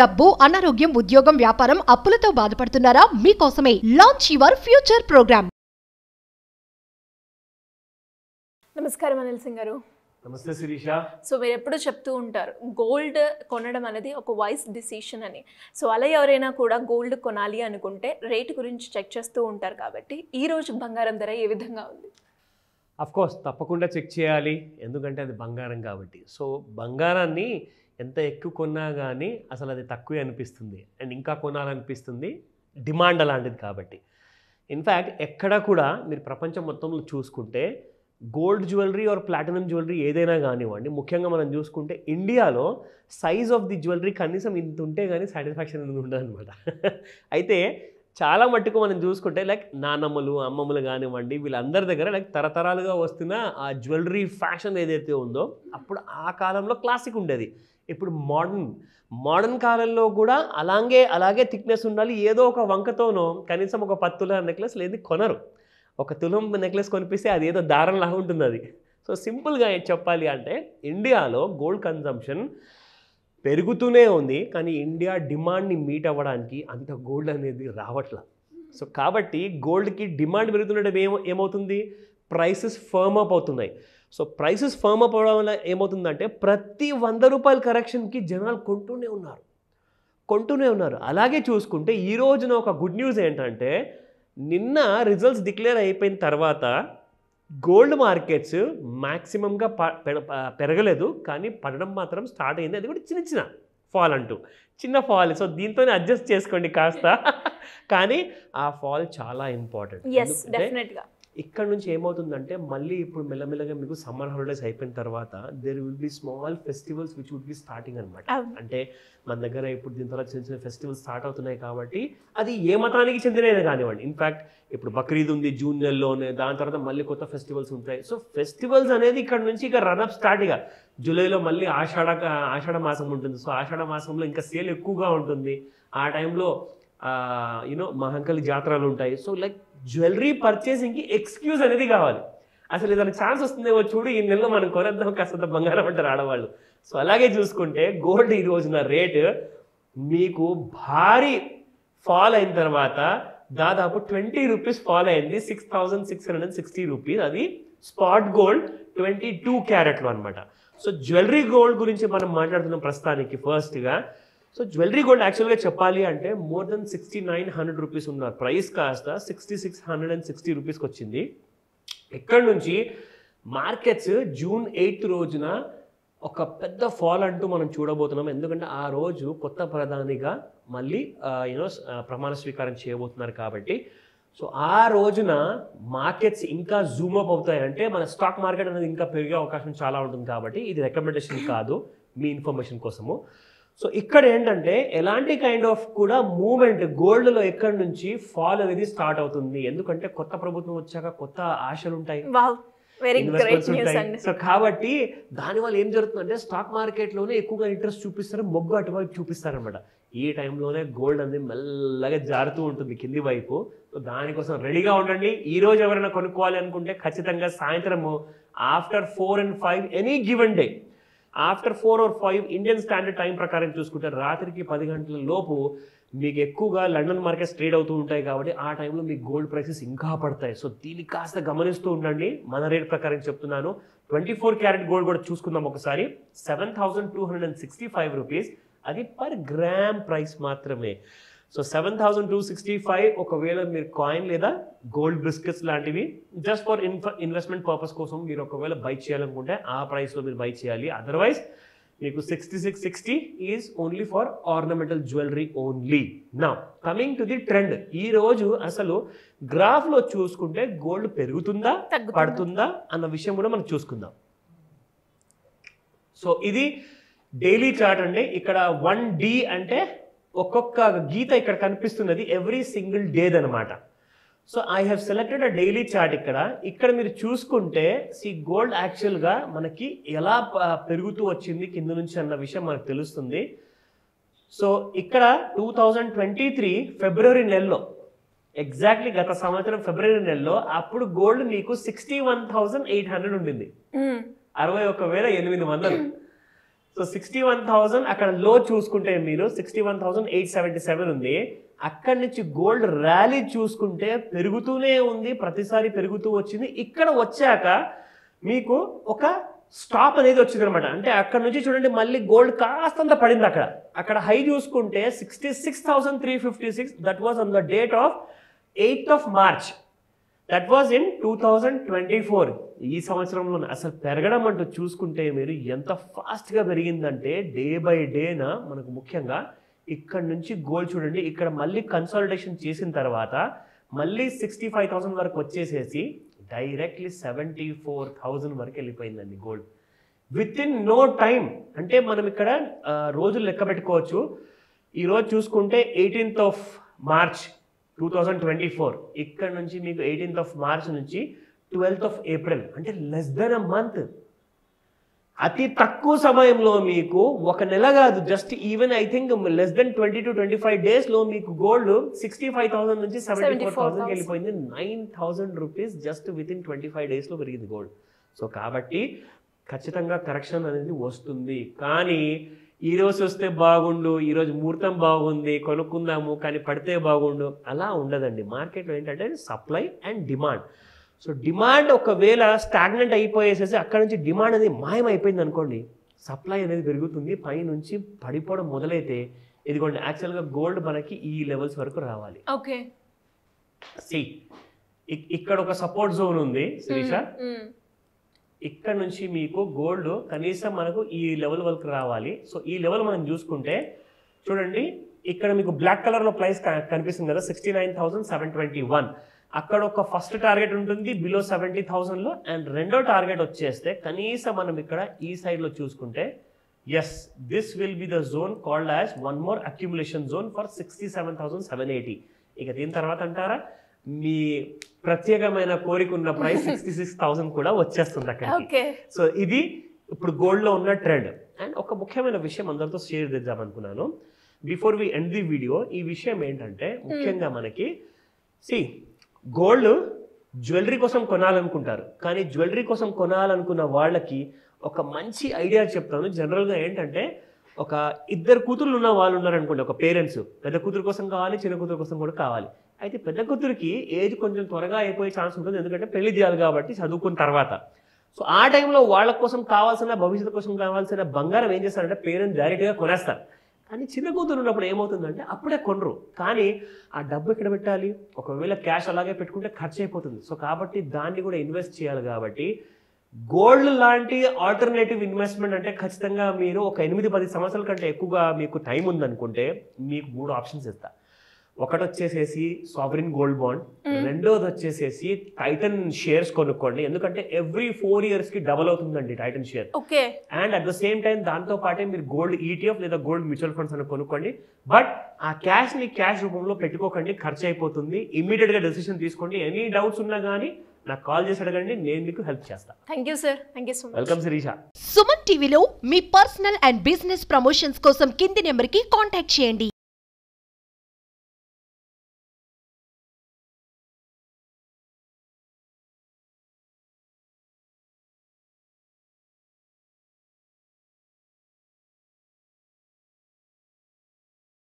డబ్బు, అనారోగ్యం, ఉద్యోగం, వ్యాపారం, అప్పులతో బాధపడుతున్నారా? మీకోసమే లాంచ్ యువర్ ఫ్యూచర్ ప్రోగ్రామ్. నమస్కారం అనిల్ సింగ్ గారు. నమస్తే శిరీష. సో మీరు ఎప్పుడు చెప్తూ ఉంటారు గోల్డ్ కొనడం అనేది ఒక వైస్ డిసిషన్ అని. సో అలా ఎవరైనా కూడా గోల్డ్ కొనాలి అనుకుంటే రేటు గురించి చెక్ చేస్తూ ఉంటారు కాబట్టి ఈ రోజు బంగారం ధర ఏ విధంగా ఉంది? కోర్స్ తప్పకుండా చెక్ చేయాలి, ఎందుకంటే అది బంగారం కాబట్టి. సో బంగారాన్ని ఎంత ఎక్కువ కొన్నా కానీ అసలు అది తక్కువే అనిపిస్తుంది, అండ్ ఇంకా కొనాలనిపిస్తుంది, డిమాండ్ అలాంటిది కాబట్టి. ఇన్ఫ్యాక్ట్ ఎక్కడ కూడా మీరు ప్రపంచం మొత్తంలో చూసుకుంటే gold jewellery or platinum jewellery ఏదైనా కానివ్వండి, ముఖ్యంగా మనం చూసుకుంటే ఇండియాలో సైజ్ ఆఫ్ ది జ్యువెలరీ కనీసం ఇంత ఉంటే కానీ సాటిస్ఫాక్షన్ అనేది ఉండదు అనమాట. అయితే చాలా మట్టుకు మనం చూసుకుంటే లైక్ నాన్నమ్మలు, అమ్మమ్మలు కానివ్వండి, వీళ్ళందరి దగ్గర లైక్ తరతరాలుగా వస్తున్న ఆ జ్యువెలరీ ఫ్యాషన్ ఏదైతే ఉందో అప్పుడు ఆ కాలంలో క్లాసిక్ ఉండేది. ఇప్పుడు మోడర్న్ కాలంలో కూడా అలాగే థిక్నెస్ ఉండాలి. ఏదో ఒక వంకతోనో కనీసం ఒక 10 తులాల నెక్లెస్ లేదు కొనరు. ఒక తులం నెక్లెస్ కొనిపిస్తే అది ఏదో దారంలాగా ఉంటుంది అది. సో సింపుల్గా చెప్పాలి అంటే ఇండియాలో గోల్డ్ కన్జంప్షన్ పెరుగుతూనే ఉంది, కానీ ఇండియా డిమాండ్ని మీట్ అవ్వడానికి అంత గోల్డ్ అనేది రావట్లా. సో కాబట్టి గోల్డ్కి డిమాండ్ పెరుగుతుంటే ఏమవుతుంది, ప్రైసెస్ ఫర్మ్ అప్ అవుతున్నాయి. సో ప్రైసెస్ ఫర్మ్ అప్ అవడం వల్ల ఏమవుతుందంటే ప్రతి 100 రూపాయల కరెక్షన్కి జనాలు కొంటూనే ఉన్నారు. అలాగే చూసుకుంటే ఈ రోజున ఒక గుడ్ న్యూస్ ఏంటంటే నిన్న రిజల్ట్స్ డిక్లేర్ అయిపోయిన తర్వాత గోల్డ్ మార్కెట్స్ మ్యాక్సిమంగా పెరగలేదు, కానీ పడడం మాత్రం స్టార్ట్ అయింది. అది కూడా చిన్న చిన్న ఫాల్. సో దీంతోనే అడ్జస్ట్ చేసుకోండి కాస్త. కానీ ఆ ఫాల్ చాలా ఇంపార్టెంట్. ఇక్కడ నుంచి ఏమవుతుందంటే మళ్ళీ ఇప్పుడు మెల్లమెల్లగా మీకు సమ్మర్ హాలిడేస్ అయిపోయిన తర్వాత there will be small festivals which would be starting అనమాట. అంటే మన దగ్గర ఇప్పుడు దీని తర్వాత చిన్న ఫెస్టివల్స్ స్టార్ట్ అవుతున్నాయి కాబట్టి అది ఏ మతానికి చెందినైనా కానివ్వండి. ఇన్ఫ్యాక్ట్ ఇప్పుడు బక్రీద్ ఉంది జూన్ నెలలోనే, దాని తర్వాత మళ్ళీ కొత్త ఫెస్టివల్స్ ఉంటాయి. సో ఫెస్టివల్స్ అనేది ఇక్కడ నుంచి ఇక రన్అప్ స్టార్ట్. ఇక జూలైలో మళ్ళీ ఆషాఢ మాసం ఉంటుంది. సో ఆషాఢ మాసంలో ఇంకా సేల్ ఎక్కువగా ఉంటుంది. ఆ టైంలో మహంకాళి జాతరలు ఉంటాయి. సో లైక్ జ్యువెలరీ పర్చేసింగ్కి ఎక్స్క్యూజ్ అనేది కావాలి. అసలు ఏదైనా ఛాన్స్ వస్తుందేమో చూడు, ఈ నెలలో మనం కొనేద్దాం కాస్త బంగారం అంటారు ఆడవాళ్ళు. సో అలాగే చూసుకుంటే గోల్డ్ ఈ రోజున రేటు మీకు భారీ ఫాల్ అయిన తర్వాత దాదాపు 20 రూపీస్ ఫాల్ అయింది, 6,660 రూపీస్. అది స్పాట్ గోల్డ్ 22 క్యారెట్లు అనమాట. సో జ్యువెలరీ గోల్డ్ గురించి మనం మాట్లాడుతున్నాం ప్రస్తుతానికి ఫస్ట్గా. సో జ్యువెలరీ గోల్డ్ యాక్చువల్గా చెప్పాలి అంటే మోర్ దెన్ 6,900 రూపీస్ ఉన్న ప్రైస్ కాస్త 6,660 రూపీస్కి వచ్చింది. ఇక్కడ నుంచి మార్కెట్స్ జూన్ 8 రోజున ఒక పెద్ద ఫాల్ అంటూ మనం చూడబోతున్నాం. ఎందుకంటే ఆ రోజు కొత్త ప్రధానిగా మళ్ళీ ప్రమాణ స్వీకారం చేయబోతున్నారు కాబట్టి. సో ఆ రోజున మార్కెట్స్ ఇంకా జూమప్ అవుతాయి. అంటే మన స్టాక్ మార్కెట్ అనేది ఇంకా పెరిగే అవకాశం చాలా ఉంటుంది కాబట్టి ఇది రికమెండేషన్ కాదు, మీ ఇన్ఫర్మేషన్ కోసము. సో ఇక్కడ ఏంటంటే ఎలాంటి కైండ్ ఆఫ్ కూడా మూవ్మెంట్ గోల్డ్లో ఎక్కడి నుంచి ఫాల్ అనేది స్టార్ట్ అవుతుంది. ఎందుకంటే కొత్త ప్రభుత్వం వచ్చాక కొత్త ఆశలు ఉంటాయి, ఇన్వెస్ట్మెంట్స్ ఉంటాయి. సో కాబట్టి దానివల్ల ఏం జరుగుతుందంటే స్టాక్ మార్కెట్లోనే ఎక్కువగా ఇంట్రెస్ట్ చూపిస్తారు, మొగ్గు అటువైపు చూపిస్తారనమాట. ఈ టైంలోనే గోల్డ్ అనేది మెల్లగా జారుతూ ఉంటుంది కింది వైపు. సో దానికోసం రెడీగా ఉండండి. ఈ రోజు ఎవరైనా కొనుక్కోవాలి అనుకుంటే ఖచ్చితంగా సాయంత్రము after 4 and 5 any given day, after 4 or 5 Indian standard time ప్రకారం చూసుకుంటే రాత్రికి 10 గంటల లోపు మీకు ఎక్కువగా లండన్ మార్కెట్స్ ట్రేడ్ అవుతూ ఉంటాయి కాబట్టి ఆ టైంలో మీకు గోల్డ్ ప్రైసెస్ ఇంకా పడతాయి. సో దీన్ని కాస్త గమనిస్తూ ఉండండి. మన రేట్ ప్రకారం చెప్తున్నాను. 24 క్యారెట్ గోల్డ్ కూడా చూసుకుందాం ఒకసారి. 7,265 రూపీస్, అది పర్ గ్రామ్ ప్రైస్ మాత్రమే. సో 7,265 ఒకవేళ మీరు కాయిన్ లేదా గోల్డ్ బిస్కెట్స్ లాంటివి జస్ట్ ఫర్ ఇన్వెస్ట్మెంట్ పర్పస్ కోసం మీరు ఒకవేళ బై చేయాలనుకుంటే ఆ ప్రైస్లో మీరు బై చేయాలి. అదర్వైజ్ మీకు 6660 is only for ornamental jewellery only. Now coming to the trend. ఈ రోజు అసలు గ్రాఫ్లో చూసుకుంటే గోల్డ్ పెరుగుతుందా పడుతుందా అన్న విషయం కూడా మనం చూసుకుందాం. సో ఇది డైలీ చార్ట్ అండి. ఇక్కడ 1D అంటే ఒక్కొక్క గీత ఇక్కడ కనిపిస్తున్నది ఎవ్రీ సింగిల్ డేది అనమాట. So I have selected a daily chart. ఇక్కడ మీరు చూసుకుంటే గోల్డ్ యాక్చువల్గా మనకి ఎలా పెరుగుతూ వచ్చింది కింద నుంచి అన్న విషయం మనకు తెలుస్తుంది. సో ఇక్కడ 2023 ఫిబ్రవరి నెలలో, ఎగ్జాక్ట్లీ గత సంవత్సరం ఫిబ్రవరి నెలలో అప్పుడు గోల్డ్ మీకు 61,800 ఉండింది, 61,800. సో 61,000 అక్కడ లో చూసుకుంటే మీరు 61,877 ఉంది. అక్కడి నుంచి గోల్డ్ ర్యాలీ చూసుకుంటే పెరుగుతూనే ఉంది, ప్రతిసారి పెరుగుతూ వచ్చింది. ఇక్కడ వచ్చాక మీకు ఒక స్టాప్ అనేది వచ్చింది అనమాట. అంటే అక్కడ నుంచి చూడండి మళ్ళీ గోల్డ్ కాస్తంత పడింది. అక్కడ హై చూసుకుంటే 66,356. That was on the date of 8th of March. That was in 2024. ఈ సంవత్సరంలో అసలు పెరగడం అంటూ చూసుకుంటే మీరు ఎంత ఫాస్ట్గా పెరిగిందంటే డే బై డేన మనకు ముఖ్యంగా ఇక్కడ నుంచి గోల్డ్ చూడండి, ఇక్కడ మళ్ళీ కన్సాలిడేషన్ చేసిన తర్వాత మళ్ళీ 65,000 వరకు వచ్చేసేసి డైరెక్ట్లీ 74,000 వరకు వెళ్ళిపోయిందండి gold within no time. అంటే మనం ఇక్కడ రోజులు లెక్క పెట్టుకోవచ్చు. ఈరోజు చూసుకుంటే 18th of March 2024. ఇక్కడ నుంచి మీకు 18th of March నుంచి 12th of April, అంటే లెస్ దెన్ అ మంత్. అతి తక్కువ సమయంలో మీకు ఒక నెల కాదు, just even I think less than 20 to 25 days లో మీకు గోల్డ్ 65,000 నుంచి 74,000 వెళ్ళిపోయింది. 9,000 rupees just with in 25 days లో పెరిగింది గోల్డ్. సో కాబట్టి ఖచ్చితంగా కరెక్షన్ అనేది వస్తుంది. కానీ ఈరోజు వస్తే బాగుండు, ఈరోజు ముహూర్తం బాగుంది కొనుక్కుందాము కానీ పడితే బాగుండు, అలా ఉండదండి. మార్కెట్లో ఏంటంటే supply and demand. So demand ఒకవేళ స్టాగ్నెంట్ అయిపోయేసేసి అక్కడ నుంచి డిమాండ్ అనేది మాయమైపోయింది అనుకోండి, సప్లై అనేది పెరుగుతుంది, పైనుంచి పడిపోవడం మొదలైతే ఇదిగోండి యాక్చువల్గా గోల్డ్ మనకి ఈ లెవెల్స్ వరకు రావాలి. ఓకే, ఇక్కడ ఒక సపోర్ట్ జోన్ ఉంది శిరీష. ఇక్కడ నుంచి మీకు గోల్డ్ కనీసం మనకు ఈ లెవెల్ వరకు రావాలి. సో ఈ లెవెల్ మనం చూసుకుంటే చూడండి, ఇక్కడ మీకు బ్లాక్ కలర్లో ప్రైస్ కనిపిస్తుంది కదా 69,721. అక్కడ ఒక ఫస్ట్ టార్గెట్ ఉంటుంది బిలో 70,000లో, అండ్ రెండో టార్గెట్ వచ్చేస్తే కనీసం మనం ఇక్కడ ఈ సైడ్లో చూసుకుంటే yes this will be the zone called as one more accumulation zone for 67,780. ఇక దీని తర్వాత అంటారా మీ ప్రత్యేకమైన కోరిక ఉన్న ప్రైస్ 66,000 కూడా వచ్చేస్తుంది అక్కడికి. సో ఇది ఇప్పుడు గోల్డ్లో ఉన్న ట్రెండ్. అండ్ ఒక ముఖ్యమైన విషయం అందరితో షేర్ చేద్దాం అనుకున్నాను before we end the video. ఈ విషయం ఏంటంటే ముఖ్యంగా మనకి గోల్డ్ జ్యువెలరీ కోసం కొనాలనుకుంటారు, కానీ జ్యువెలరీ కోసం కొనాలనుకున్న వాళ్ళకి ఒక మంచి ఐడియా చెప్తాను. జనరల్గా ఏంటంటే ఒక ఇద్దరు కూతుర్లు ఉన్న వాళ్ళు ఉన్నారనుకోండి, ఒక పేరెంట్స్ పెద్ద కూతురు కోసం కావాలి, చిన్న కూతురు కోసం కూడా కావాలి. అయితే పెద్ద కూతురికి ఏజ్ కొంచెం త్వరగా అయిపోయే ఛాన్స్ ఉంటుంది, ఎందుకంటే పెళ్లి చేయాలి కాబట్టి చదువుకున్న తర్వాత. సో ఆ టైంలో వాళ్ళ కోసం కావాల్సిన భవిష్యత్తు కోసం కావాల్సిన బంగారం ఏం చేస్తారంటే పేరెంట్స్ డైరెక్ట్గా కొనేస్తారు. కానీ చిన్న కూతురు ఉన్నప్పుడు ఏమవుతుందంటే అప్పుడే కొనరు, కానీ ఆ డబ్బు ఎక్కడ పెట్టాలి, ఒకవేళ క్యాష్ అలాగే పెట్టుకుంటే ఖర్చు అయిపోతుంది. సో కాబట్టి దాన్ని కూడా ఇన్వెస్ట్ చేయాలి. కాబట్టి గోల్డ్ లాంటి ఆల్టర్నేటివ్ ఇన్వెస్ట్మెంట్ అంటే ఖచ్చితంగా మీరు ఒక 8-10 సంవత్సరాల కంటే ఎక్కువగా మీకు టైం ఉందనుకుంటే మీకు 3 ఆప్షన్స్ ఇస్తా. ఒకటి వచ్చేసేసి సావరిన్ గోల్డ్ బాండ్, రెండోది వచ్చేసేసి టైటన్ షేర్స్ కొనుక్కోండి, ఎందుకంటే ఎవ్రీ 4 years కి డబల్ అవుతుందండి Titan share. And at the same time దాంతో పాటే మీరు గోల్డ్ ఈటీఎఫ్ లేదా గోల్డ్ మ్యూచువల్ ఫండ్స్ అని కొనుక్కోండి. బట్ ఆ క్యాష్ ని క్యాష్ రూపంలో పెట్టుకోకండి, ఖర్చు అయిపోతుంది. ఇమీడియట్ గా డెసిషన్ తీసుకోండి. ఎనీ డౌట్స్ ఉన్నా కానీ నాకు కాల్ చేసి అడగండి, నేను మీకు హెల్ప్ చేస్తాను. Thank you sir, thank you so much. Welcome Shirisha. Suman టీవీలో మీ పర్సనల్ అండ్ బిజినెస్ ప్రమోషన్స్ కోసం కింది నెంబర్కి కాంటాక్ట్ చేయండి.